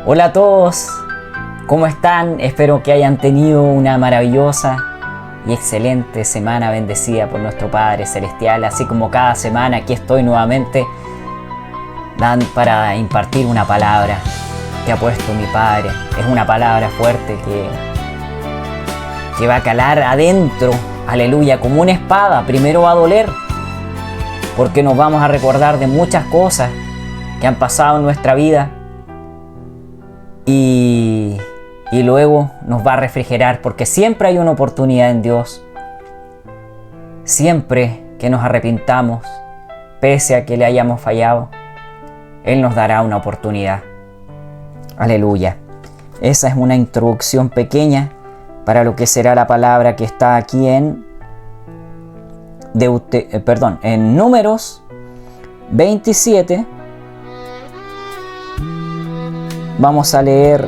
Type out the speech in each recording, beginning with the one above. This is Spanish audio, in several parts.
Hola a todos, ¿cómo están? Espero que hayan tenido una maravillosa y excelente semana bendecida por nuestro Padre Celestial. Así como cada semana aquí estoy nuevamente para impartir una palabra que ha puesto mi Padre. Es una palabra fuerte que va a calar adentro, aleluya, como una espada. Primero va a doler porque nos vamos a recordar de muchas cosas que han pasado en nuestra vida. Y luego nos va a refrigerar, porque siempre hay una oportunidad en Dios. Siempre que nos arrepintamos, pese a que le hayamos fallado, Él nos dará una oportunidad. Aleluya. Esa es una introducción pequeña para lo que será la palabra que está aquí en Números 27. Vamos a leer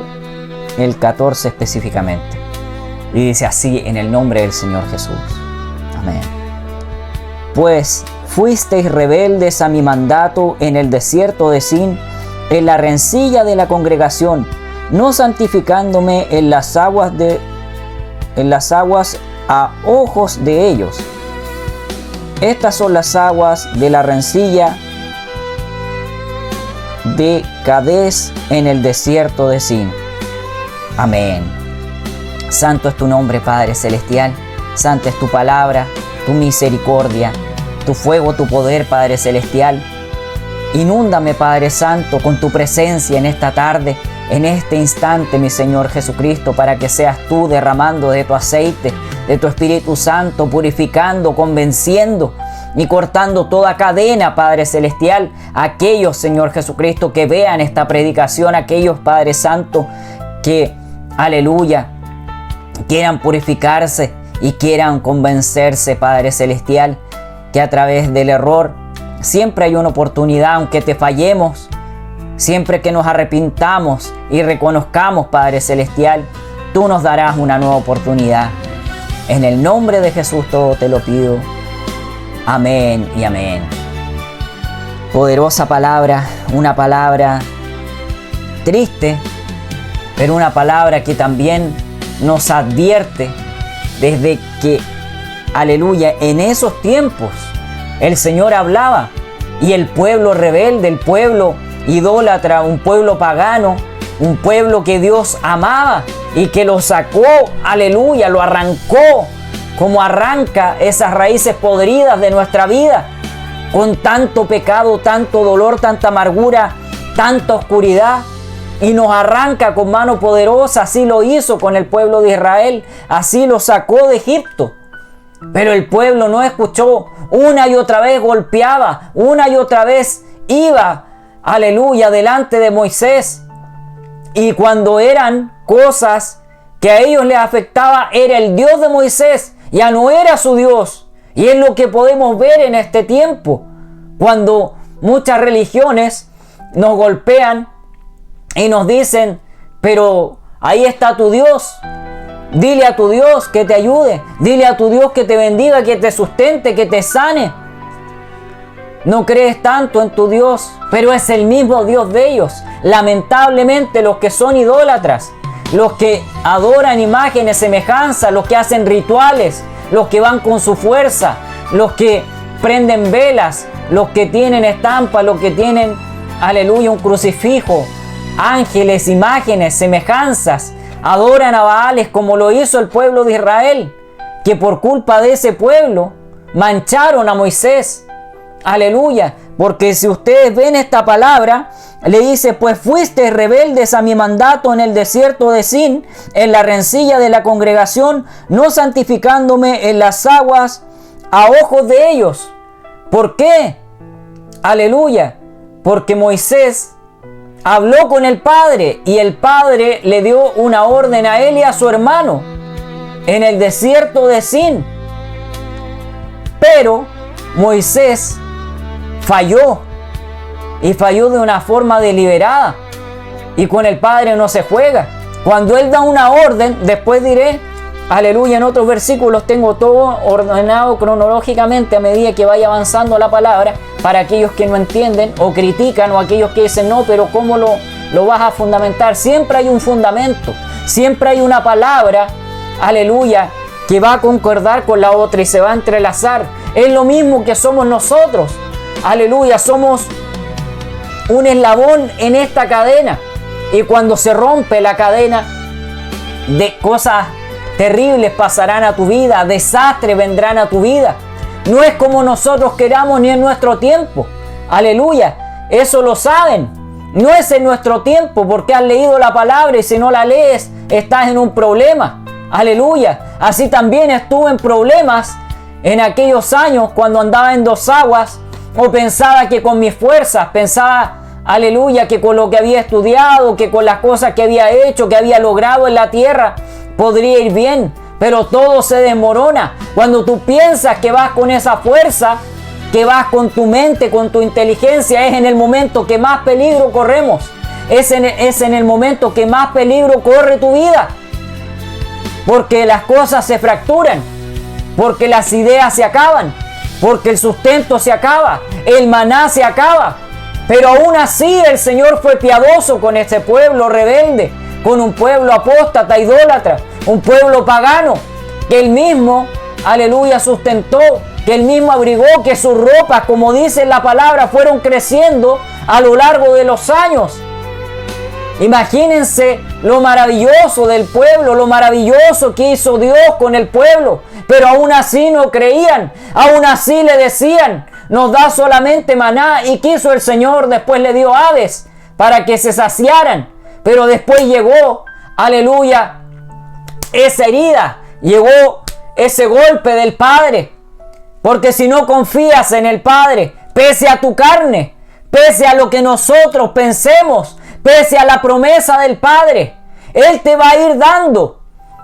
el 14 específicamente. Y dice así: en el nombre del Señor Jesús. Amén. Pues fuisteis rebeldes a mi mandato en el desierto de Sin, en la rencilla de la congregación, no santificándome en las aguas a ojos de ellos. Estas son las aguas de la rencilla de Cades en el desierto de Sin. Amén. Santo es tu nombre, Padre Celestial. Santa es tu palabra, tu misericordia, tu fuego, tu poder, Padre Celestial. Inúndame, Padre Santo, con tu presencia en esta tarde, en este instante, mi Señor Jesucristo, para que seas tú derramando de tu aceite, de tu Espíritu Santo, purificando, convenciendo y cortando toda cadena, Padre Celestial. Aquellos, Señor Jesucristo, que vean esta predicación, aquellos, Padre Santo, que, aleluya, quieran purificarse y quieran convencerse, Padre Celestial, que a través del error siempre hay una oportunidad, aunque te fallemos, siempre que nos arrepintamos y reconozcamos, Padre Celestial, tú nos darás una nueva oportunidad. En el nombre de Jesús todo te lo pido. Amén y amén. Poderosa palabra, una palabra triste, pero una palabra que también nos advierte desde que, aleluya, en esos tiempos el Señor hablaba y el pueblo rebelde, el pueblo idólatra, un pueblo pagano, un pueblo que Dios amaba y que lo sacó, aleluya, lo arrancó, como arranca esas raíces podridas de nuestra vida, con tanto pecado, tanto dolor, tanta amargura, tanta oscuridad, y nos arranca con mano poderosa. Así lo hizo con el pueblo de Israel, así lo sacó de Egipto. Pero el pueblo no escuchó, una y otra vez golpeaba, una y otra vez iba, aleluya, delante de Moisés. Y cuando eran cosas que a ellos les afectaba, era el Dios de Moisés, ya no era su Dios. Y es lo que podemos ver en este tiempo, cuando muchas religiones nos golpean y nos dicen: pero ahí está tu Dios, dile a tu Dios que te ayude, dile a tu Dios que te bendiga, que te sustente, que te sane. No crees tanto en tu Dios, pero es el mismo Dios de ellos. Lamentablemente, los que son idólatras, los que adoran imágenes, semejanzas, los que hacen rituales, los que van con su fuerza, los que prenden velas, los que tienen estampas, los que tienen, aleluya, un crucifijo, ángeles, imágenes, semejanzas, adoran a Baales como lo hizo el pueblo de Israel, que por culpa de ese pueblo mancharon a Moisés. Aleluya, porque si ustedes ven esta palabra, le dice: pues fuiste rebeldes a mi mandato en el desierto de Sin, en la rencilla de la congregación, no santificándome en las aguas a ojos de ellos. ¿Por qué? Aleluya, porque Moisés habló con el Padre y el Padre le dio una orden a él y a su hermano en el desierto de Sin. Pero Moisés falló, y falló de una forma deliberada, y con el Padre no se juega. Cuando Él da una orden, después diré, aleluya, en otros versículos tengo todo ordenado cronológicamente a medida que vaya avanzando la palabra, para aquellos que no entienden o critican, o aquellos que dicen: no, pero ¿cómo lo lo vas a fundamentar. Siempre hay un fundamento, siempre hay una palabra, aleluya, que va a concordar con la otra y se va a entrelazar. Es lo mismo que somos nosotros, aleluya, somos un eslabón en esta cadena. Y cuando se rompe la cadena, de cosas terribles pasarán a tu vida, desastres vendrán a tu vida. No es como nosotros queramos ni en nuestro tiempo. Aleluya, eso lo saben. No es en nuestro tiempo porque has leído la palabra y si no la lees estás en un problema. Aleluya, así también estuve en problemas en aquellos años cuando andaba en dos aguas o pensaba que con mis fuerzas, pensaba, aleluya, que con lo que había estudiado, que con las cosas que había hecho, que había logrado en la tierra, podría ir bien, pero todo se desmorona. Cuando tú piensas que vas con esa fuerza, que vas con tu mente, con tu inteligencia, es en el momento que más peligro corremos. Es en el momento que más peligro corre tu vida. Porque las cosas se fracturan, porque las ideas se acaban, porque el sustento se acaba, el maná se acaba. Pero aún así el Señor fue piadoso con este pueblo rebelde, con un pueblo apóstata, idólatra, un pueblo pagano, que Él mismo, aleluya, sustentó, que Él mismo abrigó, que sus ropas, como dice la palabra, fueron creciendo a lo largo de los años. Imagínense lo maravilloso del pueblo, lo maravilloso que hizo Dios con el pueblo, pero aún así no creían, aún así le decían, nos da solamente maná. ¿Y quiso el Señor? Después le dio aves para que se saciaran. Pero después llegó, aleluya, esa herida, llegó ese golpe del Padre. Porque si no confías en el Padre, pese a tu carne, pese a lo que nosotros pensemos, pese a la promesa del Padre, Él te va a ir dando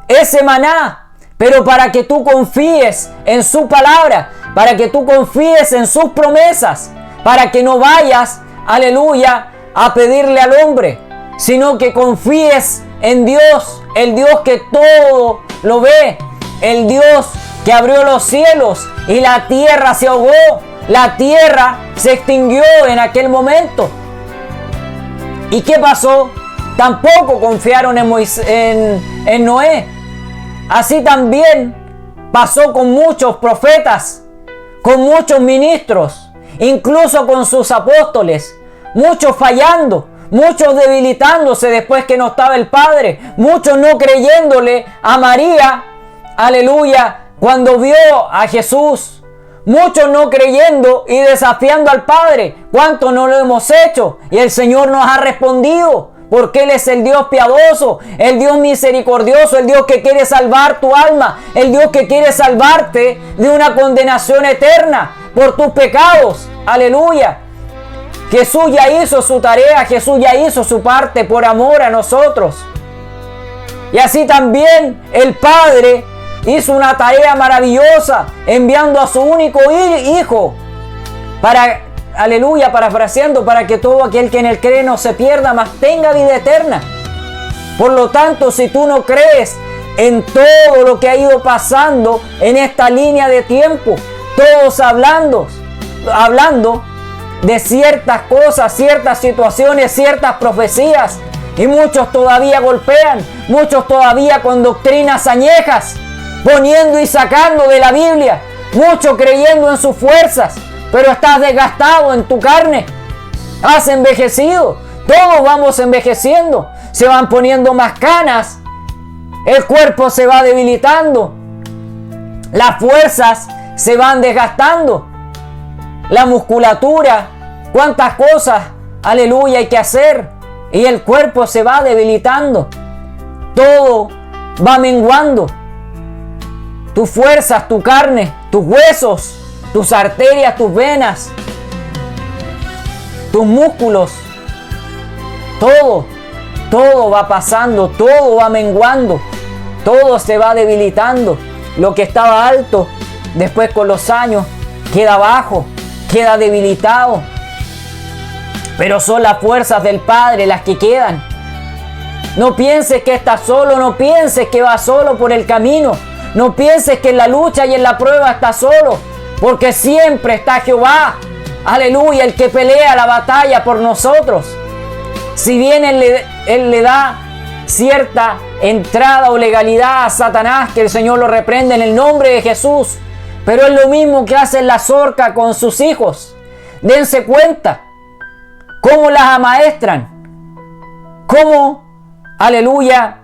ese maná. Pero para que tú confíes en su palabra, para que tú confíes en sus promesas, para que no vayas, aleluya, a pedirle al hombre, sino que confíes en Dios, el Dios que todo lo ve, el Dios que abrió los cielos y la tierra se ahogó, la tierra se extinguió en aquel momento. ¿Y qué pasó? Tampoco confiaron en Noé. Así también pasó con muchos profetas, con muchos ministros, incluso con sus apóstoles, muchos fallando, muchos debilitándose después que no estaba el Padre, muchos no creyéndole a María, aleluya, cuando vio a Jesús, muchos no creyendo y desafiando al Padre. ¿Cuánto no lo hemos hecho? Y el Señor nos ha respondido. Porque Él es el Dios piadoso, el Dios misericordioso, el Dios que quiere salvar tu alma, el Dios que quiere salvarte de una condenación eterna por tus pecados. Aleluya. Jesús ya hizo su tarea, Jesús ya hizo su parte por amor a nosotros. Y así también el Padre hizo una tarea maravillosa enviando a su único Hijo para, aleluya, parafraseando, para que todo aquel que en Él cree no se pierda, mas tenga vida eterna. Por lo tanto, si tú no crees en todo lo que ha ido pasando en esta línea de tiempo, todos hablando de ciertas cosas, ciertas situaciones, ciertas profecías, y muchos todavía golpean, muchos todavía con doctrinas añejas, poniendo y sacando de la Biblia, muchos creyendo en sus fuerzas. Pero estás desgastado en tu carne, has envejecido, todos vamos envejeciendo, se van poniendo más canas, el cuerpo se va debilitando, las fuerzas se van desgastando, la musculatura, cuántas cosas, aleluya, hay que hacer, y el cuerpo se va debilitando, todo va menguando, tus fuerzas, tu carne, tus huesos, tus arterias, tus venas, tus músculos, todo va pasando, todo va menguando, todo se va debilitando. Lo que estaba alto, después con los años, queda bajo, queda debilitado. Pero son las fuerzas del Padre las que quedan. No pienses que estás solo, no pienses que vas solo por el camino, no pienses que en la lucha y en la prueba estás solo. Porque siempre está Jehová, aleluya, el que pelea la batalla por nosotros. Si bien él le da cierta entrada o legalidad a Satanás, que el Señor lo reprende en el nombre de Jesús, pero es lo mismo que hace la zorca con sus hijos. Dense cuenta cómo las amaestran, cómo, aleluya,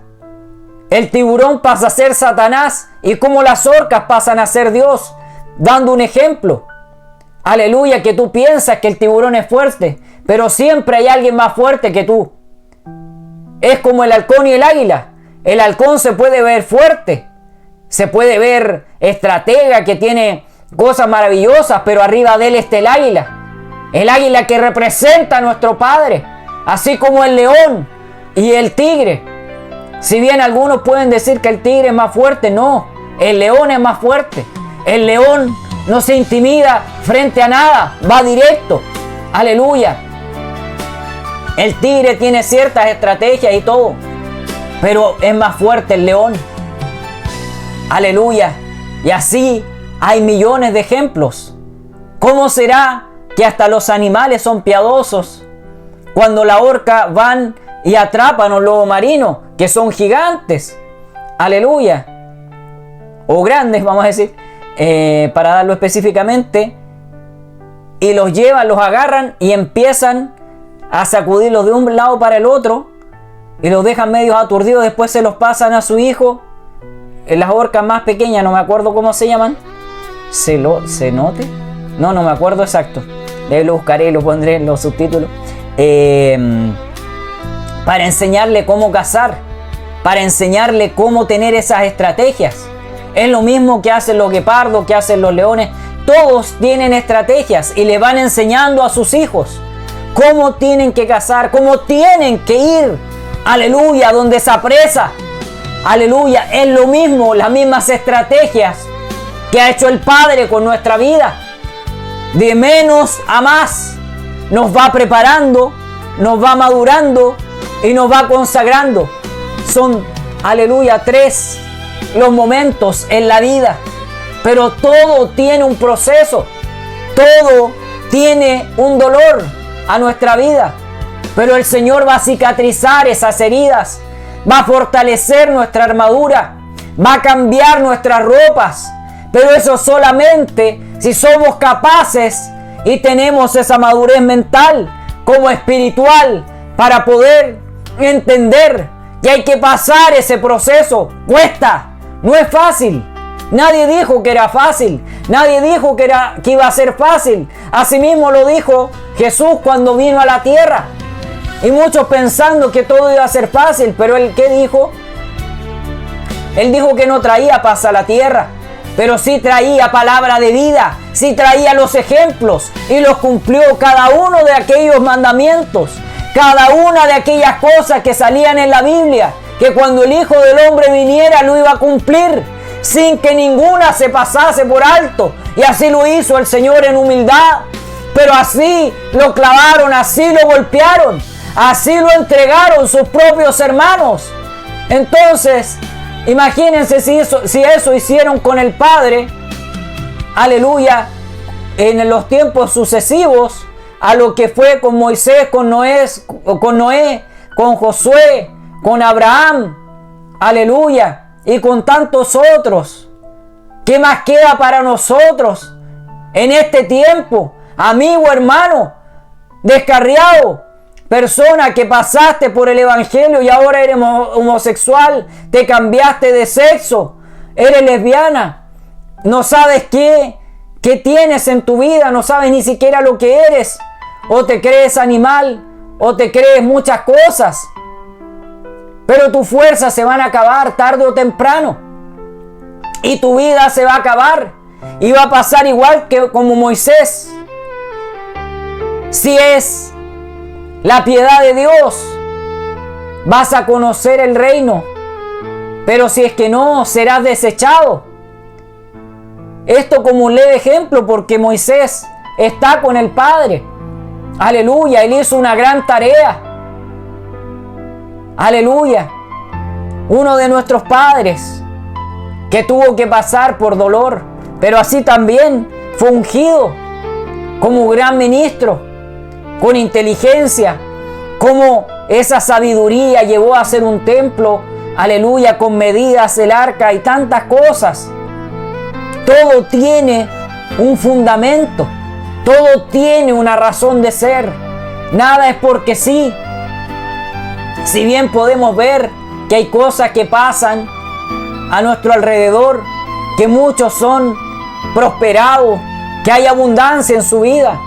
el tiburón pasa a ser Satanás y cómo las orcas pasan a ser Dios, dando un ejemplo. Aleluya, que tú piensas que el tiburón es fuerte, pero siempre hay alguien más fuerte que tú. Es como el halcón y el águila. El halcón se puede ver fuerte, se puede ver estratega, que tiene cosas maravillosas, pero arriba de él está el águila. El águila que representa a nuestro Padre, así como el león y el tigre. Si bien algunos pueden decir que el tigre es más fuerte, no, el león es más fuerte. El león no se intimida frente a nada, va directo. Aleluya. El tigre tiene ciertas estrategias y todo, pero es más fuerte el león. Aleluya. Y así hay millones de ejemplos. ¿Cómo será que hasta los animales son piadosos cuando la orca van y atrapan a los lobos marinos, que son gigantes? Aleluya. O grandes, vamos a decir, para darlo específicamente, y los llevan, los agarran y empiezan a sacudirlos de un lado para el otro y los dejan medios aturdidos. Después se los pasan a su hijo, las orcas más pequeñas, no me acuerdo cómo se llaman. ¿Cenote? No me acuerdo exacto. Lo buscaré y lo pondré en los subtítulos. Para enseñarle cómo cazar, para enseñarle cómo tener esas estrategias. Es lo mismo que hacen los guepardos, que hacen los leones. Todos tienen estrategias y le van enseñando a sus hijos cómo tienen que cazar, cómo tienen que ir. Aleluya, donde se apresa. Aleluya, es lo mismo, las mismas estrategias que ha hecho el Padre con nuestra vida. De menos a más. Nos va preparando, nos va madurando y nos va consagrando. Son, aleluya, 3 los momentos en la vida. Pero todo tiene un proceso. Todo tiene un dolor a nuestra vida. Pero el Señor va a cicatrizar esas heridas. Va a fortalecer nuestra armadura. Va a cambiar nuestras ropas. Pero eso solamente si somos capaces y tenemos esa madurez mental como espiritual para poder entender que hay que pasar ese proceso. Cuesta, no es fácil. Nadie dijo que era fácil. Nadie dijo que iba a ser fácil. Asimismo lo dijo Jesús cuando vino a la tierra. Y muchos pensando que todo iba a ser fácil. Pero ¿él qué dijo? Él dijo que no traía paz a la tierra, pero sí traía palabra de vida. Sí traía los ejemplos y los cumplió, cada uno de aquellos mandamientos, cada una de aquellas cosas que salían en la Biblia, que cuando el Hijo del Hombre viniera lo iba a cumplir, sin que ninguna se pasase por alto. Y así lo hizo el Señor en humildad. Pero así lo clavaron, así lo golpearon, así lo entregaron sus propios hermanos. Entonces, imagínense si eso hicieron con el Padre, aleluya, en los tiempos sucesivos a lo que fue con Moisés, con Noé, con Josué, con Abraham, aleluya, y con tantos otros. ¿Qué más queda para nosotros en este tiempo? Amigo, hermano, descarriado, persona que pasaste por el evangelio y ahora eres homosexual, te cambiaste de sexo, eres lesbiana, no sabes qué tienes en tu vida, no sabes ni siquiera lo que eres, o te crees animal, o te crees muchas cosas, pero tus fuerzas se van a acabar tarde o temprano, y tu vida se va a acabar, y va a pasar igual que como Moisés. Si es la piedad de Dios, vas a conocer el reino, pero si es que no, serás desechado. Esto como un leve ejemplo, porque Moisés está con el Padre. Aleluya, él hizo una gran tarea. Aleluya. Uno de nuestros padres que tuvo que pasar por dolor, pero así también fue ungido como gran ministro, con inteligencia, como esa sabiduría llevó a hacer un templo, aleluya, con medidas, el arca y tantas cosas. Todo tiene un fundamento, todo tiene una razón de ser. Nada es porque sí. Si bien podemos ver que hay cosas que pasan a nuestro alrededor, que muchos son prosperados, que hay abundancia en su vida,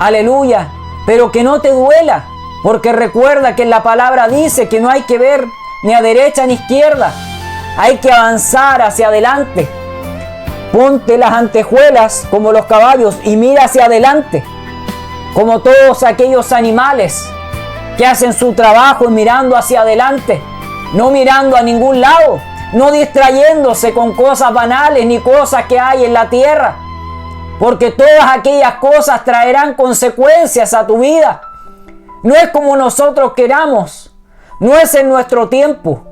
aleluya, pero que no te duela, porque recuerda que la palabra dice que no hay que ver ni a derecha ni a izquierda, hay que avanzar hacia adelante. Ponte las antejuelas como los caballos y mira hacia adelante, como todos aquellos animales que hacen su trabajo mirando hacia adelante, no mirando a ningún lado, no distrayéndose con cosas banales ni cosas que hay en la tierra, porque todas aquellas cosas traerán consecuencias a tu vida. No es como nosotros queramos, no es en nuestro tiempo,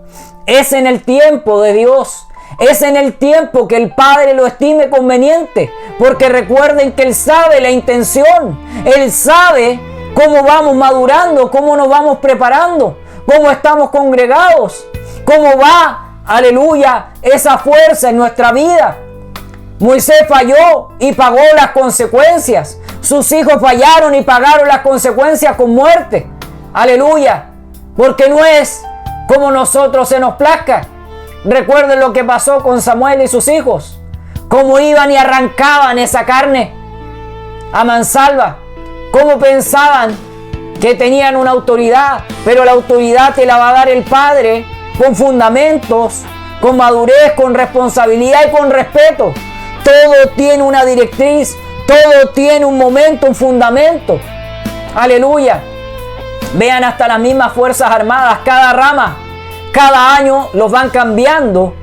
es en el tiempo de Dios. Es en el tiempo que el Padre lo estime conveniente, porque recuerden que Él sabe la intención, Él sabe cómo vamos madurando, cómo nos vamos preparando, cómo estamos congregados, cómo va, aleluya, esa fuerza en nuestra vida. Moisés falló y pagó las consecuencias. Sus hijos fallaron y pagaron las consecuencias con muerte. Aleluya, porque no es como nosotros se nos plazca. Recuerden lo que pasó con Samuel y sus hijos, cómo iban y arrancaban esa carne a mansalva, cómo pensaban que tenían una autoridad, pero la autoridad te la va a dar el Padre con fundamentos, con madurez, con responsabilidad y con respeto. Todo tiene una directriz, todo tiene un momento, un fundamento. Aleluya. Vean hasta las mismas Fuerzas Armadas, cada rama, cada año los van cambiando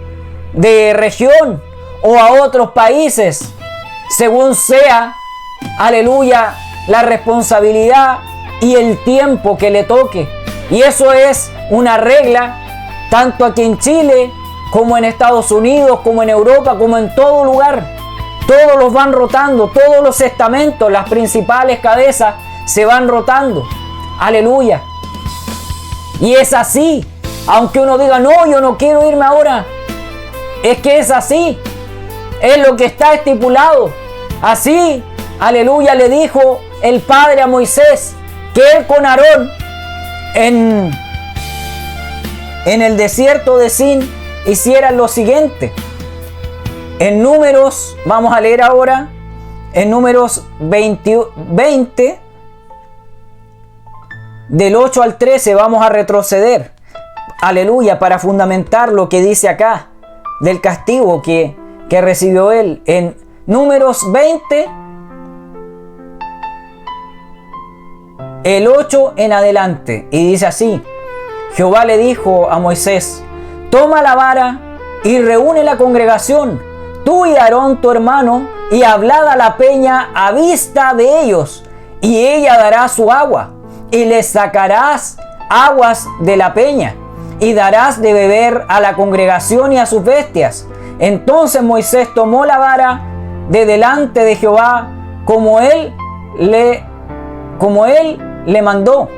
de región o a otros países, según sea, aleluya, la responsabilidad y el tiempo que le toque. Y eso es una regla, tanto aquí en Chile, como en Estados Unidos, como en Europa, como en todo lugar. Todos los van rotando, todos los estamentos, las principales cabezas se van rotando. Aleluya. Y es así. Aunque uno diga, no, yo no quiero irme ahora. Es que es así. Es lo que está estipulado. Así, aleluya, le dijo el Padre a Moisés que él con Aarón en el desierto de Sin hicieran lo siguiente. En Números, vamos a leer ahora, en Números 20, del 8 al 13 vamos a retroceder. Aleluya, para fundamentar lo que dice acá del castigo que recibió él. En Números 20, el 8 en adelante. Y dice así: Jehová le dijo a Moisés: toma la vara y reúne la congregación, tú y Aarón tu hermano, y hablad a la peña a vista de ellos, y ella dará su agua, y les sacarás aguas de la peña, y darás de beber a la congregación y a sus bestias. Entonces Moisés tomó la vara de delante de Jehová, como él le mandó.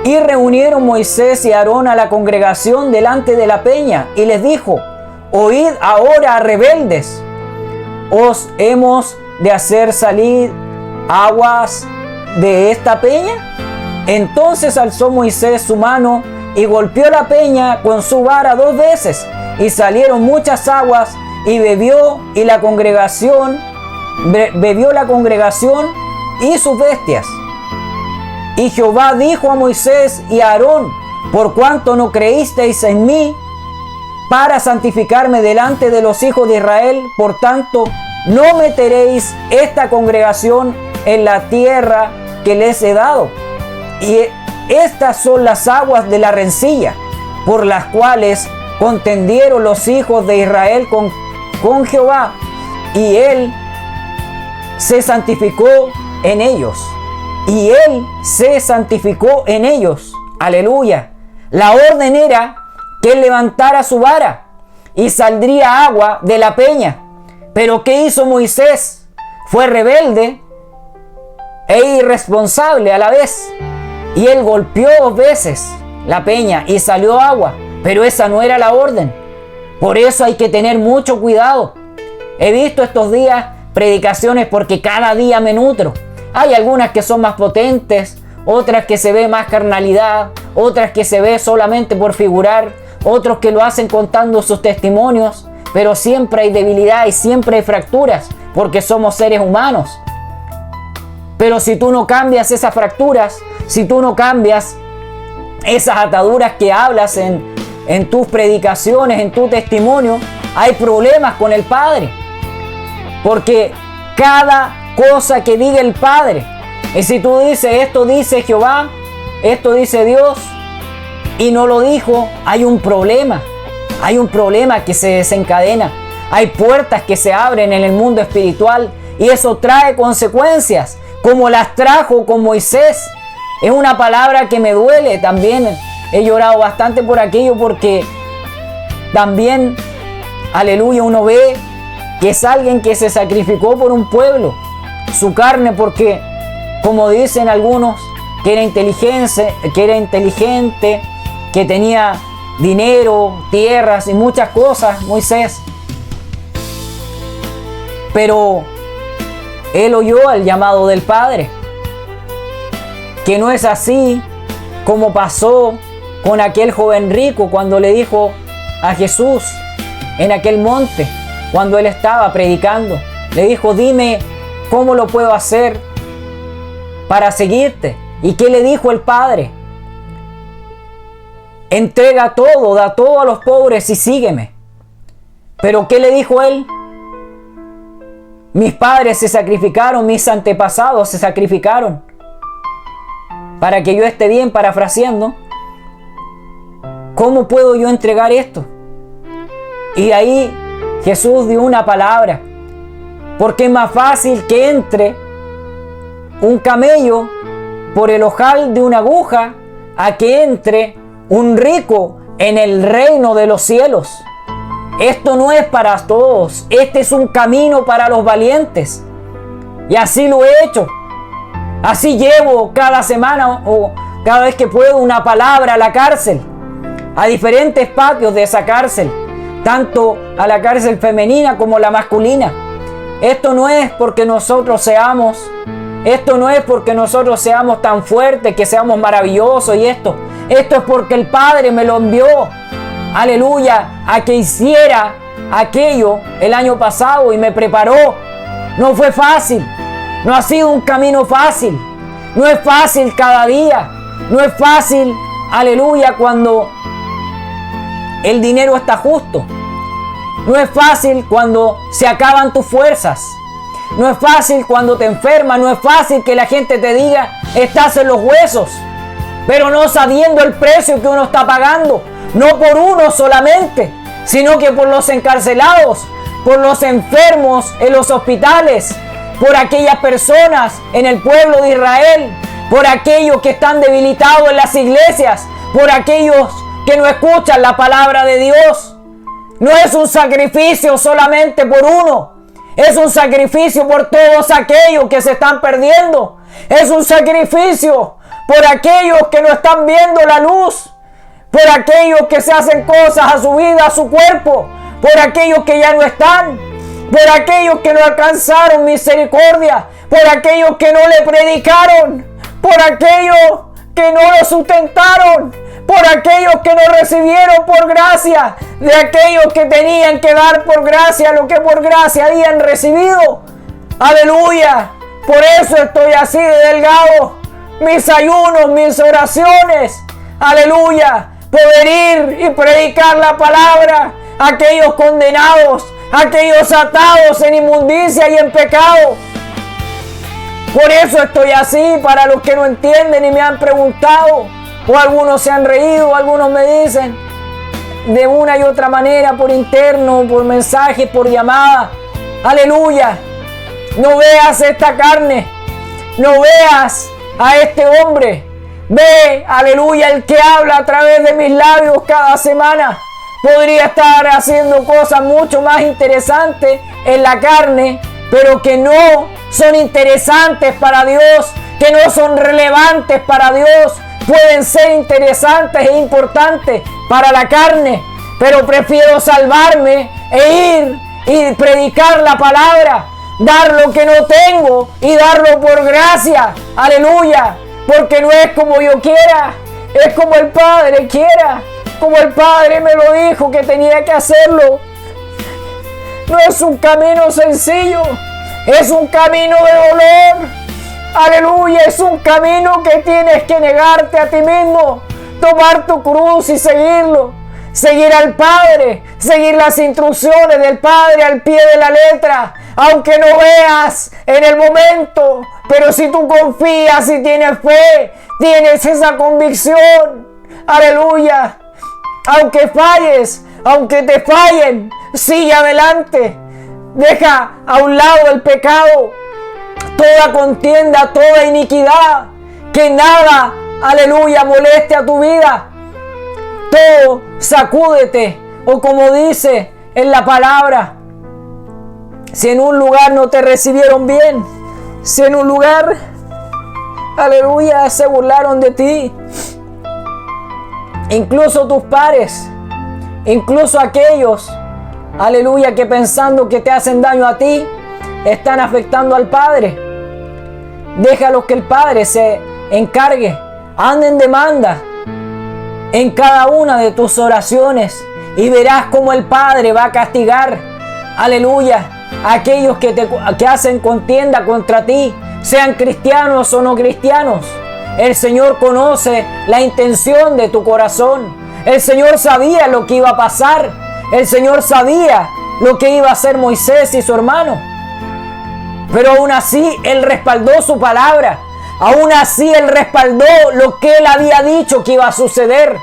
Y reunieron Moisés y Aarón a la congregación delante de la peña, y les dijo: oíd ahora, rebeldes, ¿os hemos de hacer salir aguas de esta peña? Entonces alzó Moisés su mano y golpeó la peña con su vara 2 veces, y salieron muchas aguas, y bebió la congregación y sus bestias. Y Jehová dijo a Moisés y a Aarón: por cuanto no creísteis en mí para santificarme delante de los hijos de Israel, por tanto no meteréis esta congregación en la tierra que les he dado. Y estas son las aguas de la rencilla, por las cuales contendieron los hijos de Israel con Jehová, y él se santificó en ellos. Y él se santificó en ellos. Aleluya. La orden era que él levantara su vara y saldría agua de la peña. Pero ¿qué hizo Moisés? Fue rebelde e irresponsable a la vez. Y él golpeó 2 veces la peña y salió agua, pero esa no era la orden. Por eso hay que tener mucho cuidado. He visto estos días predicaciones porque cada día me nutro. Hay algunas que son más potentes, otras que se ve más carnalidad, otras que se ve solamente por figurar, otros que lo hacen contando sus testimonios, pero siempre hay debilidad y siempre hay fracturas, porque somos seres humanos. Pero si tú no cambias esas fracturas, si tú no cambias esas ataduras que hablas en tus predicaciones, en tu testimonio, hay problemas con el Padre. Porque cada cosa que diga el Padre, y si tú dices, esto dice Jehová, esto dice Dios, y no lo dijo, hay un problema. Hay un problema que se desencadena. Hay puertas que se abren en el mundo espiritual y eso trae consecuencias, como las trajo con Moisés. Es una palabra que me duele también. He llorado bastante por aquello porque también, aleluya, uno ve que es alguien que se sacrificó por un pueblo, su carne, porque, como dicen algunos, que era inteligente, que tenía dinero, tierras y muchas cosas, Moisés. Pero él oyó el llamado del Padre, que no es así como pasó con aquel joven rico cuando le dijo a Jesús en aquel monte, cuando él estaba predicando, le dijo, dime cómo lo puedo hacer para seguirte. ¿Y qué le dijo el Padre? Entrega todo, da todo a los pobres y sígueme. ¿Pero qué le dijo él? Mis padres se sacrificaron, mis antepasados se sacrificaron para que yo esté bien, parafraseando. ¿Cómo puedo yo entregar esto? Y ahí Jesús dio una palabra, porque es más fácil que entre un camello por el ojal de una aguja a que entre un rico en el reino de los cielos. Esto no es para todos, este es un camino para los valientes. Y así lo he hecho. Así llevo cada semana o cada vez que puedo una palabra a la cárcel, a diferentes patios de esa cárcel, tanto a la cárcel femenina como la masculina. Esto no es porque nosotros seamos tan fuertes, que seamos maravillosos y esto es porque el Padre me lo envió, aleluya, a que hiciera aquello el año pasado y me preparó. No fue fácil, no ha sido un camino fácil, no es fácil cada día, no es fácil, aleluya, cuando el dinero está justo, no es fácil cuando se acaban tus fuerzas, no es fácil cuando te enfermas, no es fácil que la gente te diga estás en los huesos, pero no sabiendo el precio que uno está pagando, no por uno solamente, sino que por los encarcelados, por los enfermos en los hospitales, por aquellas personas en el pueblo de Israel, por aquellos que están debilitados en las iglesias, por aquellos que no escuchan la palabra de Dios. No es un sacrificio solamente por uno, es un sacrificio por todos aquellos que se están perdiendo, es un sacrificio por aquellos que no están viendo la luz, por aquellos que se hacen cosas a su vida, a su cuerpo, por aquellos que ya no están, por aquellos que no alcanzaron misericordia, por aquellos que no le predicaron, por aquellos que no lo sustentaron, por aquellos que no recibieron por gracia, de aquellos que tenían que dar por gracia lo que por gracia habían recibido. Aleluya, por eso estoy así de delgado. Mis ayunos, mis oraciones, aleluya, poder ir y predicar la palabra a aquellos condenados, a aquellos atados en inmundicia y en pecado. Por eso estoy así, para los que no entienden y me han preguntado, o algunos se han reído, algunos me dicen de una y otra manera, por interno, por mensaje, por llamada. Aleluya, no veas esta carne, no veas a este hombre, ve, aleluya, el que habla a través de mis labios cada semana. Podría estar haciendo cosas mucho más interesantes en la carne, pero que no son interesantes para Dios, que no son relevantes para Dios, pueden ser interesantes e importantes para la carne, pero prefiero salvarme e ir y predicar la palabra, dar lo que no tengo y darlo por gracia. Aleluya, porque no es como yo quiera, es como el Padre quiera, como el Padre me lo dijo que tenía que hacerlo. No es un camino sencillo, es un camino de dolor. Aleluya, es un camino que tienes que negarte a ti mismo, tomar tu cruz y seguirlo, seguir al Padre, seguir las instrucciones del Padre al pie de la letra, aunque no veas en el momento, pero si tú confías y tienes fe, tienes esa convicción. Aleluya, aunque falles, aunque te fallen, sigue adelante, deja a un lado el pecado, toda contienda, toda iniquidad, que nada, aleluya, moleste a tu vida. Todo, sacúdete, o como dice en la palabra, si en un lugar no te recibieron bien, si en un lugar, aleluya, se burlaron de ti, incluso tus pares, incluso aquellos, aleluya, que pensando que te hacen daño a ti, están afectando al Padre. Déjalos que el Padre se encargue. Anda en demanda en cada una de tus oraciones y verás cómo el Padre va a castigar, aleluya, a aquellos que hacen contienda contra ti, sean cristianos o no cristianos. El Señor conoce la intención de tu corazón. El Señor sabía lo que iba a pasar. El Señor sabía lo que iba a hacer Moisés y su hermano. Pero aún así Él respaldó su palabra. Aún así Él respaldó lo que Él había dicho que iba a suceder.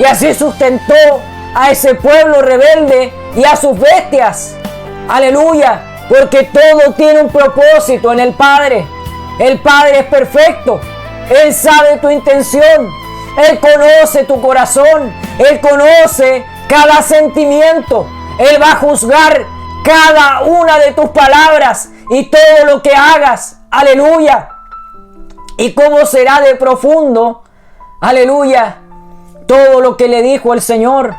Y así sustentó a ese pueblo rebelde y a sus bestias. Aleluya. Porque todo tiene un propósito en el Padre. El Padre es perfecto. Él sabe tu intención. Él conoce tu corazón. Él conoce cada sentimiento. Él va a juzgar cada una de tus palabras y todo lo que hagas. Aleluya. Y cómo será de profundo, aleluya, todo lo que le dijo el Señor.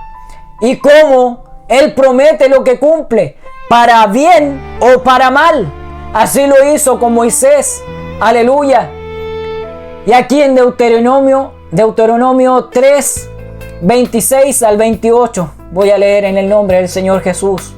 Y cómo Él promete lo que cumple, para bien o para mal. Así lo hizo con Moisés. Aleluya. Y aquí en Deuteronomio 3, 26 al 28, voy a leer en el nombre del Señor Jesús.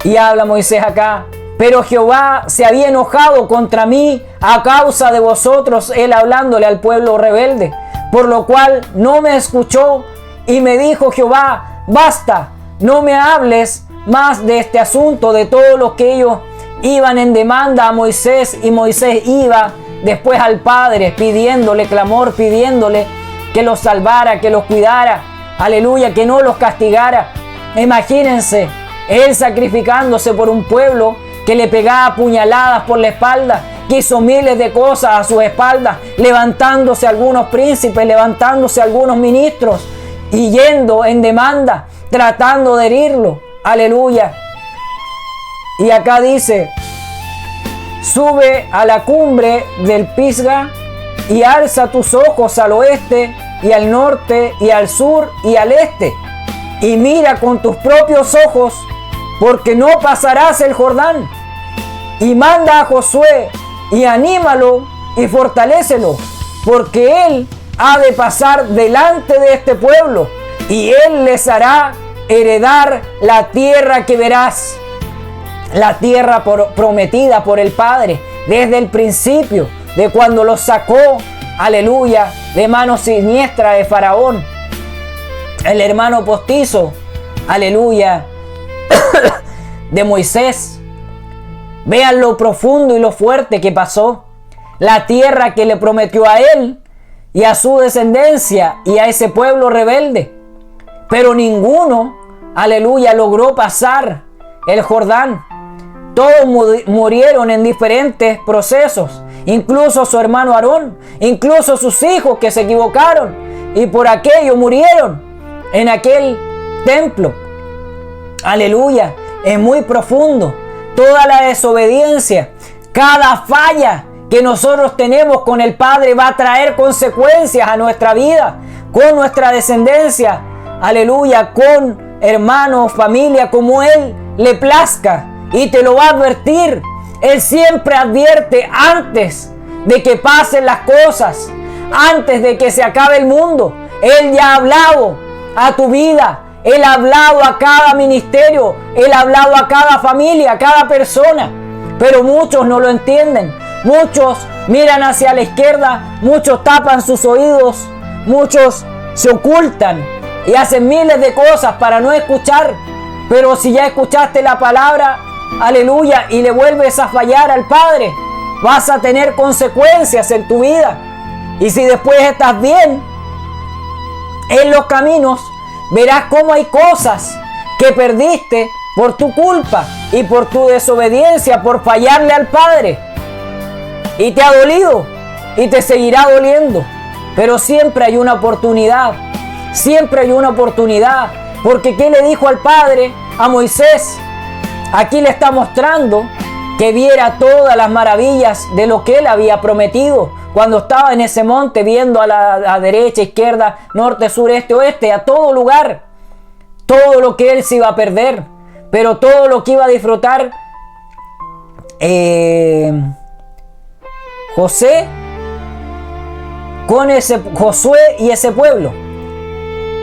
Y habla Moisés acá: pero Jehová se había enojado contra mí a causa de vosotros, él hablándole al pueblo rebelde, por lo cual no me escuchó, y me dijo Jehová: basta, no me hables más de este asunto. De todos los que ellos iban en demanda a Moisés, y Moisés iba después al Padre pidiéndole, pidiéndole que los salvara, que los cuidara, aleluya, que no los castigara. Imagínense, él sacrificándose por un pueblo que le pegaba puñaladas por la espalda, que hizo miles de cosas a sus espaldas, levantándose algunos príncipes, levantándose algunos ministros y yendo en demanda, tratando de herirlo. Aleluya. Y acá dice: sube a la cumbre del Pisga y alza tus ojos al oeste y al norte y al sur y al este, y mira con tus propios ojos, porque no pasarás el Jordán. Y manda a Josué y anímalo y fortalécelo, porque él ha de pasar delante de este pueblo, y él les hará heredar la tierra que verás, la tierra prometida por el Padre desde el principio, de cuando los sacó, aleluya, de mano siniestra de Faraón, el hermano postizo, aleluya, de Moisés. Vean lo profundo y lo fuerte que pasó. La tierra que le prometió a él y a su descendencia y a ese pueblo rebelde. Pero ninguno, aleluya, logró pasar el Jordán. Todos murieron en diferentes procesos. Incluso su hermano Aarón, incluso sus hijos que se equivocaron y por aquello murieron en aquel templo. Aleluya, es muy profundo. Toda la desobediencia, cada falla que nosotros tenemos con el Padre va a traer consecuencias a nuestra vida, con nuestra descendencia, aleluya, con hermanos, familia, como Él le plazca, y te lo va a advertir. Él siempre advierte antes de que pasen las cosas, antes de que se acabe el mundo. Él ya ha hablado a tu vida, Él ha hablado a cada ministerio, Él ha hablado a cada familia, a cada persona, pero muchos no lo entienden. Muchos miran hacia la izquierda, muchos tapan sus oídos, muchos se ocultan y hacen miles de cosas para no escuchar. Pero si ya escuchaste la palabra, aleluya, y le vuelves a fallar al Padre, vas a tener consecuencias en tu vida. Y si después estás bien en los caminos, verás cómo hay cosas que perdiste por tu culpa y por tu desobediencia, por fallarle al Padre. Y te ha dolido y te seguirá doliendo. Pero siempre hay una oportunidad. Siempre hay una oportunidad. Porque ¿qué le dijo al Padre a Moisés? Aquí le está mostrando que viera todas las maravillas de lo que Él había prometido. Cuando estaba en ese monte viendo a la derecha, izquierda, norte, sur, este, oeste, a todo lugar. Todo lo que Él se iba a perder. Pero todo lo que iba a disfrutar Josué y ese pueblo.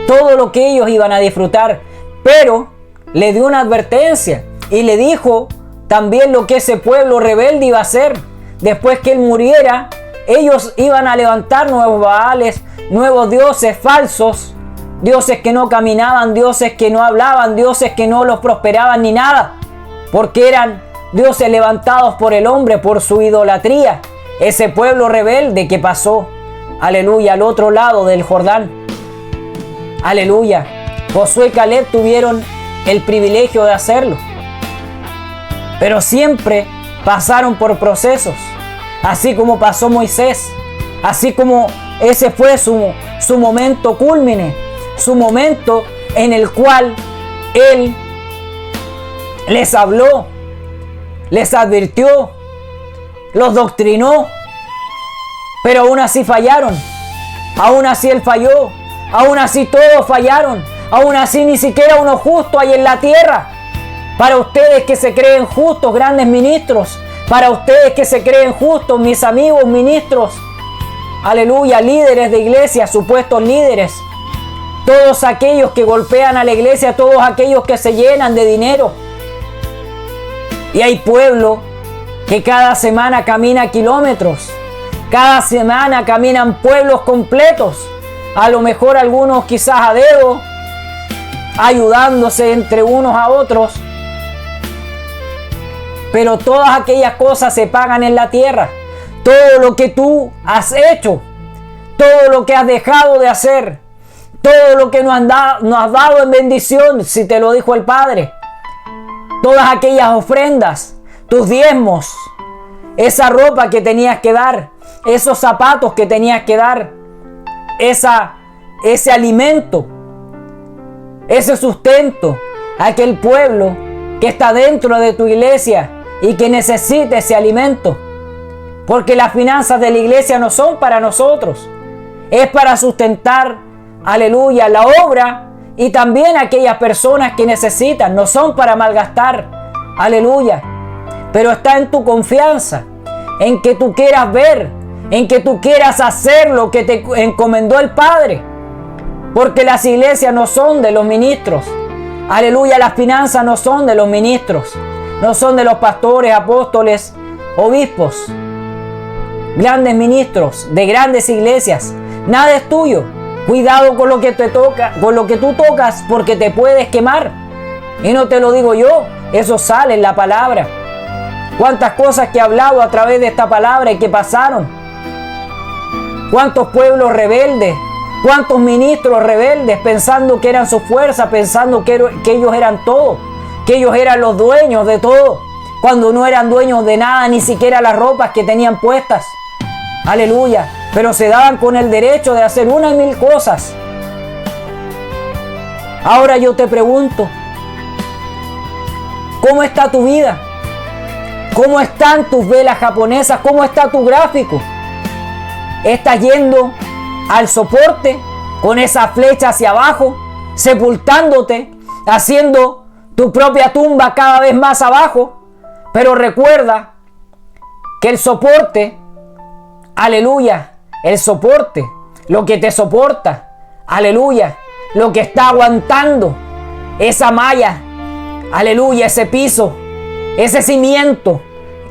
Todo lo que ellos iban a disfrutar. Pero le dio una advertencia y le dijo también lo que ese pueblo rebelde iba a hacer. Después que él muriera, ellos iban a levantar nuevos baales, nuevos dioses falsos, dioses que no caminaban, dioses que no hablaban, dioses que no los prosperaban ni nada, porque eran dioses levantados por el hombre, por su idolatría. Ese pueblo rebelde que pasó, aleluya, al otro lado del Jordán. Aleluya. Josué y Caleb tuvieron el privilegio de hacerlo. Pero siempre pasaron por procesos. Así como pasó Moisés. Así como ese fue su momento cúlmine. Su momento en el cual Él les habló, les advirtió, los doctrinó. Pero aún así fallaron. Aún así Él falló. Aún así todos fallaron. Aún así ni siquiera uno justo hay en la tierra. Para ustedes que se creen justos, grandes ministros. Para ustedes que se creen justos, mis amigos ministros. Aleluya, líderes de iglesia, supuestos líderes. Todos aquellos que golpean a la iglesia, todos aquellos que se llenan de dinero. Y hay pueblo que cada semana camina kilómetros. Cada semana caminan pueblos completos. A lo mejor algunos quizás a dedo, ayudándose entre unos a otros. Pero todas aquellas cosas se pagan en la tierra. Todo lo que tú has hecho, todo lo que has dejado de hacer, todo lo que nos has dado en bendición, si te lo dijo el Padre. Todas aquellas ofrendas, tus diezmos, esa ropa que tenías que dar, esos zapatos que tenías que dar, ese alimento, ese sustento, aquel pueblo que está dentro de tu iglesia y que necesita ese alimento. Porque las finanzas de la iglesia no son para nosotros, es para sustentar, aleluya, la obra y también aquellas personas que necesitan, no son para malgastar, aleluya. Pero está en tu confianza, en que tú quieras ver, en que tú quieras hacer lo que te encomendó el Padre. Porque las iglesias no son de los ministros. Aleluya, las finanzas no son de los ministros. No son de los pastores, apóstoles, obispos. Grandes ministros de grandes iglesias. Nada es tuyo. Cuidado con lo que te toca, con lo que tú tocas, porque te puedes quemar. Y no te lo digo yo, eso sale en la palabra. Cuántas cosas que he hablado a través de esta palabra y que pasaron. Cuántos pueblos rebeldes, cuántos ministros rebeldes pensando que eran su fuerza, pensando que ellos eran todo, que ellos eran los dueños de todo, cuando no eran dueños de nada, ni siquiera las ropas que tenían puestas. Aleluya, pero se daban con el derecho de hacer una y mil cosas. Ahora yo te pregunto, ¿cómo está tu vida? ¿Cómo están tus velas japonesas? ¿Cómo está tu gráfico? ¿Estás yendo al soporte con esa flecha hacia abajo, sepultándote, haciendo tu propia tumba cada vez más abajo? Pero recuerda que el soporte, aleluya, el soporte, lo que te soporta, aleluya, lo que está aguantando esa malla, aleluya, ese piso, ese cimiento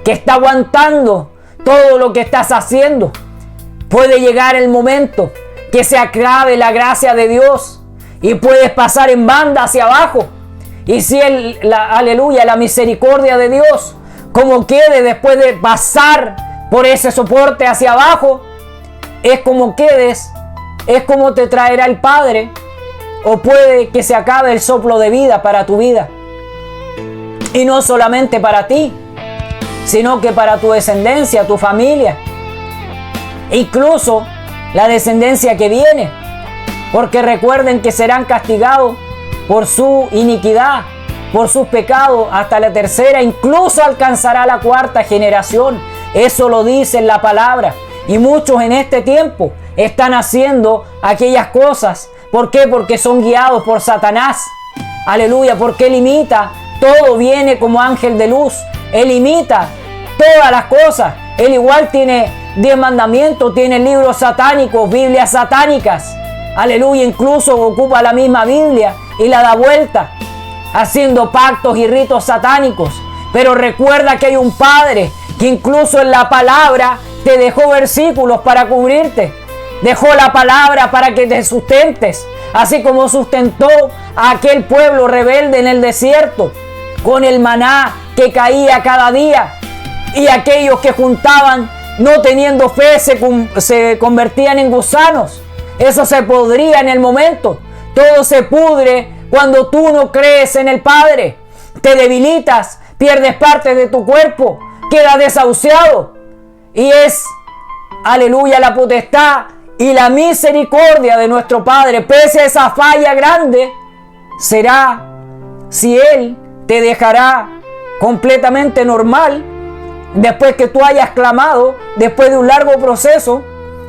que está aguantando todo lo que estás haciendo. Puede llegar el momento que se acabe la gracia de Dios y puedes pasar en banda hacia abajo. Y si aleluya, la misericordia de Dios, como quede después de pasar por ese soporte hacia abajo, es como quedes, es como te traerá el Padre, o puede que se acabe el soplo de vida para tu vida. Y no solamente para ti, sino que para tu descendencia, tu familia, incluso la descendencia que viene, porque recuerden que serán castigados por su iniquidad, por sus pecados, hasta la tercera, incluso alcanzará la cuarta generación. Eso lo dice la palabra. Y muchos en este tiempo están haciendo aquellas cosas. ¿Por qué? Porque son guiados por Satanás. Aleluya, porque él imita, todo viene como ángel de luz. Él imita todas las cosas. Él igual tiene 10 mandamientos, tiene libros satánicos, Biblias satánicas. Aleluya, incluso ocupa la misma Biblia y la da vuelta, haciendo pactos y ritos satánicos. Pero recuerda que hay un Padre que incluso en la palabra te dejó versículos para cubrirte. Dejó la palabra para que te sustentes, así como sustentó a aquel pueblo rebelde en el desierto con el maná que caía cada día, y aquellos que juntaban no teniendo fe se convertían en gusanos. Eso se podría en el momento. Todo se pudre cuando tú no crees en el Padre. Te debilitas, pierdes parte de tu cuerpo, quedas desahuciado. Y es, aleluya, la potestad y la misericordia de nuestro Padre, pese a esa falla grande, será si Él te dejará completamente normal después que tú hayas clamado, después de un largo proceso,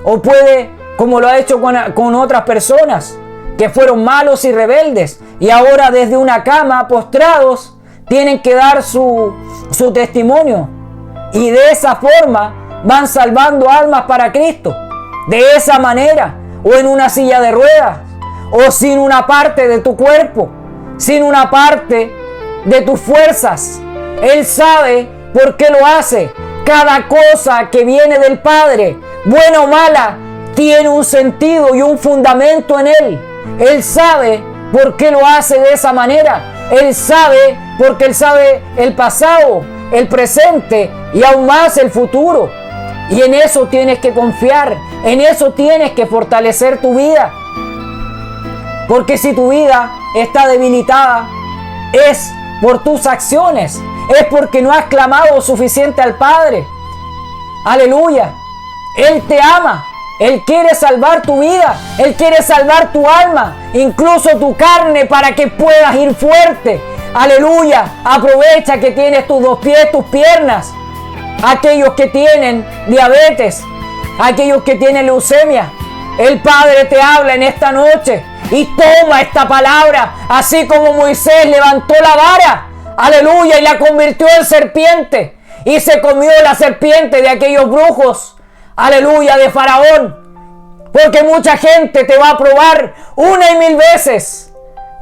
o puede, como lo ha hecho con otras personas que fueron malos y rebeldes y ahora desde una cama postrados tienen que dar su testimonio, y de esa forma van salvando almas para Cristo. De esa manera, o en una silla de ruedas, o sin una parte de tu cuerpo, sin una parte de tus fuerzas. Él sabe por qué lo hace. Cada cosa que viene del Padre, buena o mala, tiene un sentido y un fundamento en Él. Él sabe por qué lo hace de esa manera. Él sabe porque Él sabe el pasado, el presente y aún más el futuro. Y en eso tienes que confiar, en eso tienes que fortalecer tu vida. Porque si tu vida está debilitada, es por tus acciones, es porque no has clamado suficiente al Padre. Aleluya. Él te ama, Él quiere salvar tu vida, Él quiere salvar tu alma, incluso tu carne, para que puedas ir fuerte. Aleluya. Aprovecha que tienes tus 2 pies, tus piernas. Aquellos que tienen diabetes, aquellos que tienen leucemia, el Padre te habla en esta noche y toma esta palabra, así como Moisés levantó la vara, aleluya, y la convirtió en serpiente y se comió la serpiente de aquellos brujos, aleluya, de Faraón. Porque mucha gente te va a probar 1 y 1000 veces,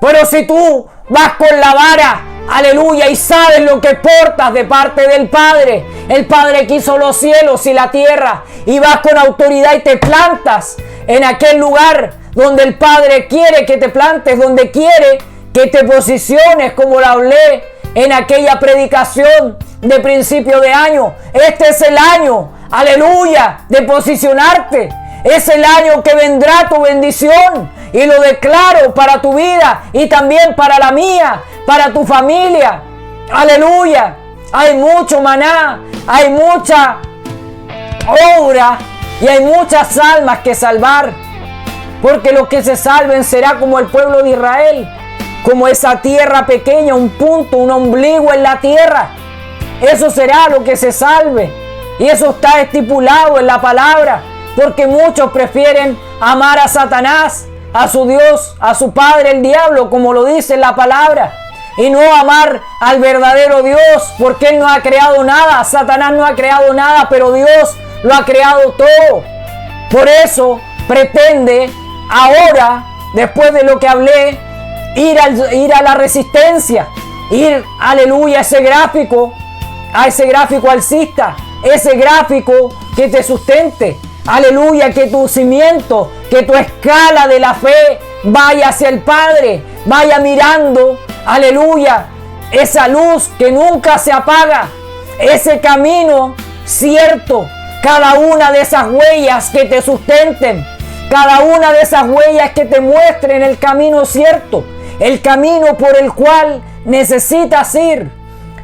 pero si tú vas con la vara, aleluya, y sabes lo que portas de parte del Padre. El Padre que hizo los cielos y la tierra, y vas con autoridad y te plantas en aquel lugar donde el Padre quiere que te plantes, donde quiere que te posiciones, como lo hablé en aquella predicación de principio de año. Este es el año, aleluya, de posicionarte. Es el año que vendrá tu bendición, y lo declaro para tu vida y también para la mía, para tu familia. Aleluya. Hay mucho maná, hay mucha obra y hay muchas almas que salvar, porque los que se salven será como el pueblo de Israel, como esa tierra pequeña, un punto, un ombligo en la tierra. eso será lo que se salve. Y eso está estipulado en la palabra, porque muchos prefieren amar a Satanás, a su Dios, a su padre el diablo, como lo dice la palabra, y no amar al verdadero Dios, porque Él no ha creado nada. Satanás no ha creado nada, pero Dios lo ha creado todo. Por eso pretende ahora, después de lo que hablé, ir a la resistencia, ir, aleluya, a ese gráfico alcista, ese gráfico que te sustente, aleluya, que tu cimiento, que tu escala de la fe vaya hacia el Padre, vaya mirando, aleluya, esa luz que nunca se apaga, ese camino cierto, cada una de esas huellas que te sustenten, cada una de esas huellas que te muestren el camino cierto, el camino por el cual necesitas ir,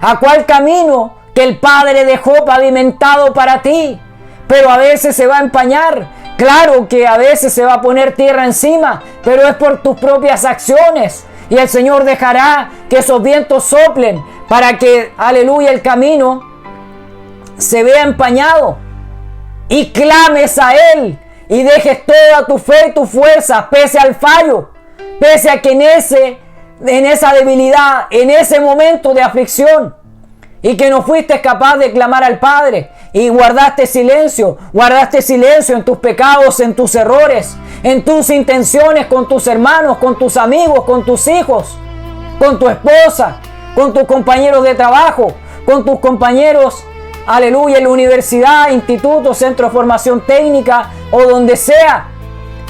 a cuál camino que el Padre dejó pavimentado para ti. Pero a veces se va a empañar, claro que a veces se va a poner tierra encima, pero es por tus propias acciones, y el Señor dejará que esos vientos soplen para que, aleluya, el camino se vea empañado, y clames a Él y dejes toda tu fe y tu fuerza, pese al fallo, pese a que en esa debilidad, en ese momento de aflicción, y que no fuiste capaz de clamar al Padre y guardaste silencio en tus pecados, en tus errores, en tus intenciones con tus hermanos, con tus amigos, con tus hijos, con tu esposa, con tus compañeros de trabajo, con tus compañeros, aleluya, en la universidad, instituto, centro de formación técnica o donde sea.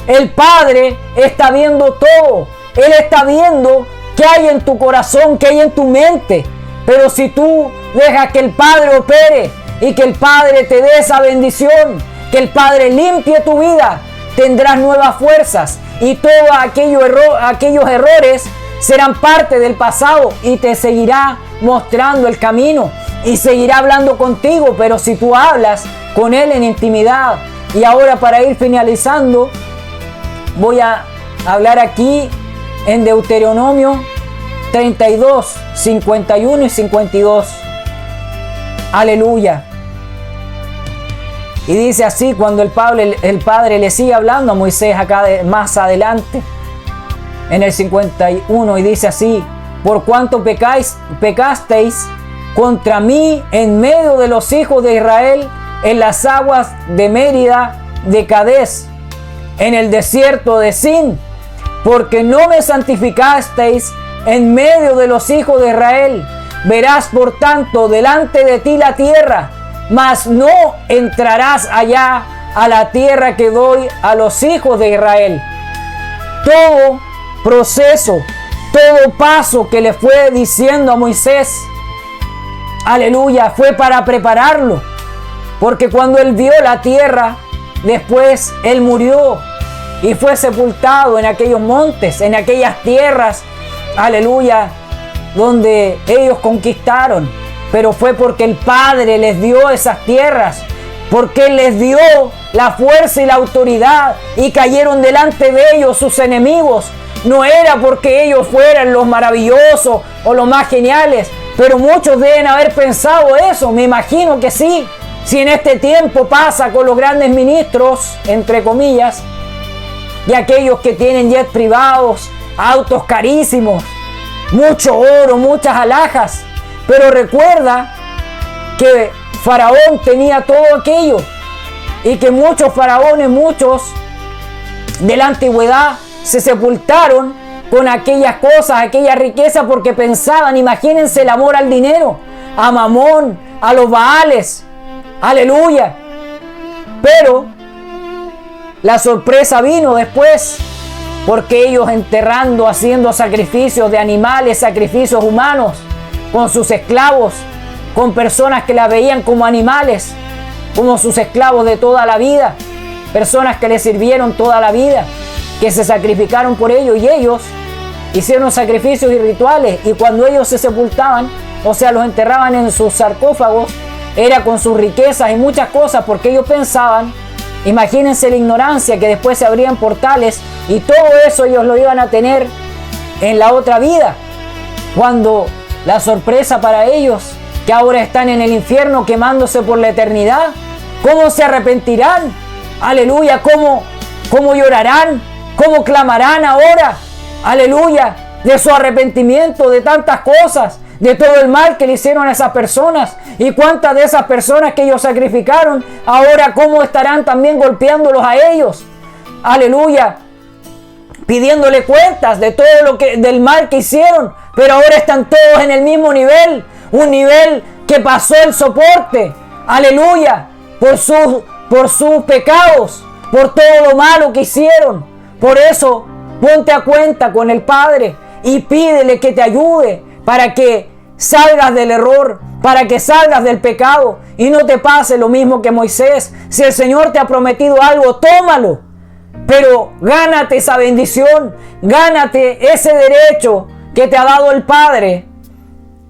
El Padre está viendo todo. Él está viendo qué hay en tu corazón, qué hay en tu mente. Pero si tú dejas que el Padre opere y que el Padre te dé esa bendición, que el Padre limpie tu vida, tendrás nuevas fuerzas, y todos aquellos errores serán parte del pasado, y te seguirá mostrando el camino y seguirá hablando contigo, pero si tú hablas con Él en intimidad. Y ahora, para ir finalizando, voy a hablar aquí en Deuteronomio 32, 51 y 52. Aleluya. Y dice así, cuando el Padre le sigue hablando a Moisés acá más adelante, en el 51, y dice así: por cuanto pecasteis contra mí en medio de los hijos de Israel, en las aguas de Mérida, de Cades, en el desierto de Sin, porque no me santificasteis en medio de los hijos de Israel. Verás por tanto delante de ti la tierra, mas no entrarás allá a la tierra que doy a los hijos de Israel. Todo proceso, todo paso que le fue diciendo a Moisés, aleluya, fue para prepararlo, porque cuando él vio la tierra, después él murió y fue sepultado en aquellos montes, en aquellas tierras, aleluya, donde ellos conquistaron. Pero fue porque el Padre les dio esas tierras, porque Él les dio la fuerza y la autoridad, y cayeron delante de ellos sus enemigos. No era porque ellos fueran los maravillosos o los más geniales, pero muchos deben haber pensado eso, me imagino que sí. Si en este tiempo pasa con los grandes ministros, entre comillas, y aquellos que tienen jets privados, autos carísimos, mucho oro, muchas alhajas. Pero recuerda que Faraón tenía todo aquello, y que muchos faraones, muchos de la antigüedad, se sepultaron con aquellas cosas, aquella riqueza, porque pensaban, imagínense el amor al dinero, a Mamón, a los Baales, aleluya. Pero la sorpresa vino después, porque ellos enterrando, haciendo sacrificios de animales, sacrificios humanos, con sus esclavos, con personas que la veían como animales, como sus esclavos de toda la vida, personas que les sirvieron toda la vida, que se sacrificaron por ellos, y ellos hicieron sacrificios y rituales, y cuando ellos se sepultaban, o sea, los enterraban en sus sarcófagos, era con sus riquezas y muchas cosas, porque ellos pensaban, imagínense la ignorancia, que después se abrían portales y todo eso ellos lo iban a tener en la otra vida, cuando la sorpresa para ellos que ahora están en el infierno quemándose por la eternidad? ¿Cómo se arrepentirán? Aleluya, ¿cómo llorarán? ¿Cómo clamarán ahora? Aleluya, de su arrepentimiento, de tantas cosas, de todo el mal que le hicieron a esas personas. Y cuántas de esas personas que ellos sacrificaron, ahora cómo estarán también golpeándolos a ellos. Aleluya, pidiéndole cuentas de todo del mal que hicieron. Pero ahora están todos en el mismo nivel, un nivel que pasó el soporte. Aleluya, por sus pecados, por todo lo malo que hicieron. Por eso, ponte a cuenta con el Padre y pídele que te ayude para que salgas del error, para que salgas del pecado y no te pase lo mismo que Moisés. Si el Señor te ha prometido algo, tómalo, pero gánate esa bendición, gánate ese derecho que te ha dado el Padre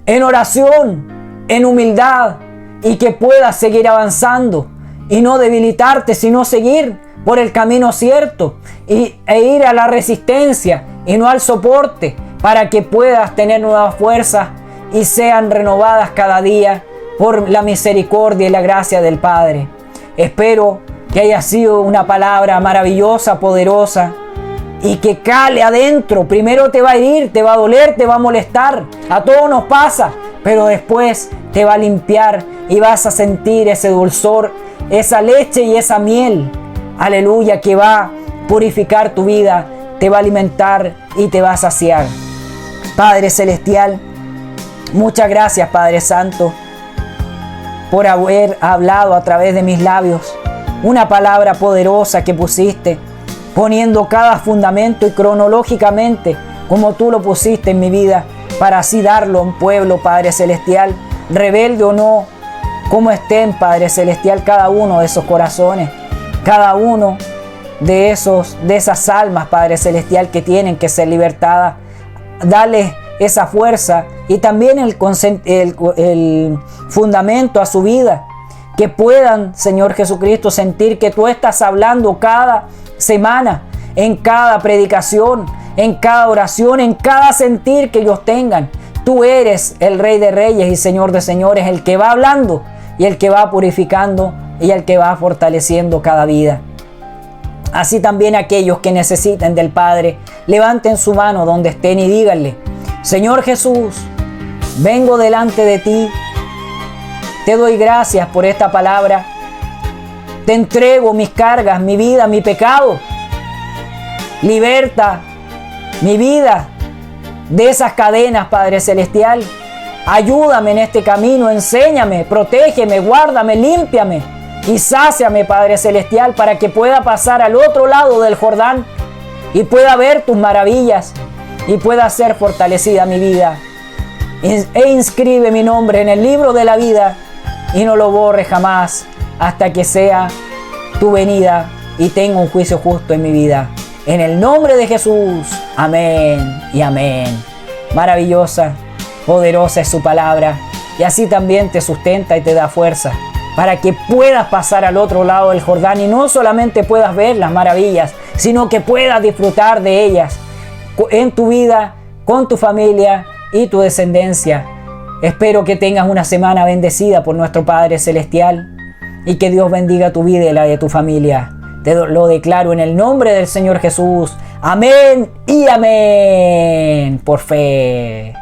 en oración, en humildad, y que puedas seguir avanzando y no debilitarte, sino seguir por el camino cierto e ir a la resistencia y no al soporte, para que puedas tener nuevas fuerzas y sean renovadas cada día por la misericordia y la gracia del Padre. Espero que haya sido una palabra maravillosa, poderosa, y que cale adentro. Primero te va a herir, te va a doler, te va a molestar. A todos nos pasa, pero después te va a limpiar y vas a sentir ese dulzor, esa leche y esa miel. Aleluya, que va a purificar tu vida, te va a alimentar y te va a saciar. Padre Celestial, muchas gracias, Padre Santo, por haber hablado a través de mis labios una palabra poderosa que pusiste, poniendo cada fundamento y cronológicamente como tú lo pusiste en mi vida, para así darlo a un pueblo, Padre Celestial, rebelde o no, como estén, Padre Celestial, cada uno de esos corazones, cada uno de esas almas, Padre Celestial, que tienen que ser libertadas. Dale esa fuerza y también el fundamento a su vida, que puedan, Señor Jesucristo, sentir que tú estás hablando cada semana, en cada predicación, en cada oración, en cada sentir que ellos tengan. Tú eres el Rey de Reyes y Señor de Señores, el que va hablando y el que va purificando y el que va fortaleciendo cada vida. Así también aquellos que necesiten del Padre, levanten su mano donde estén y díganle: Señor Jesús, vengo delante de ti, te doy gracias por esta palabra, te entrego mis cargas, mi vida, mi pecado. Liberta mi vida de esas cadenas, Padre Celestial. Ayúdame en este camino, enséñame, protégeme, guárdame, límpiame y sáciame, Padre Celestial, para que pueda pasar al otro lado del Jordán y pueda ver tus maravillas y pueda ser fortalecida mi vida. E inscribe mi nombre en el libro de la vida y no lo borre jamás hasta que sea tu venida y tenga un juicio justo en mi vida. En el nombre de Jesús, amén y amén. Maravillosa, poderosa es su palabra, y así también te sustenta y te da fuerza para que puedas pasar al otro lado del Jordán y no solamente puedas ver las maravillas, sino que puedas disfrutar de ellas en tu vida, con tu familia y tu descendencia. Espero que tengas una semana bendecida por nuestro Padre Celestial y que Dios bendiga tu vida y la de tu familia. Te lo declaro en el nombre del Señor Jesús. Amén y amén. Por fe.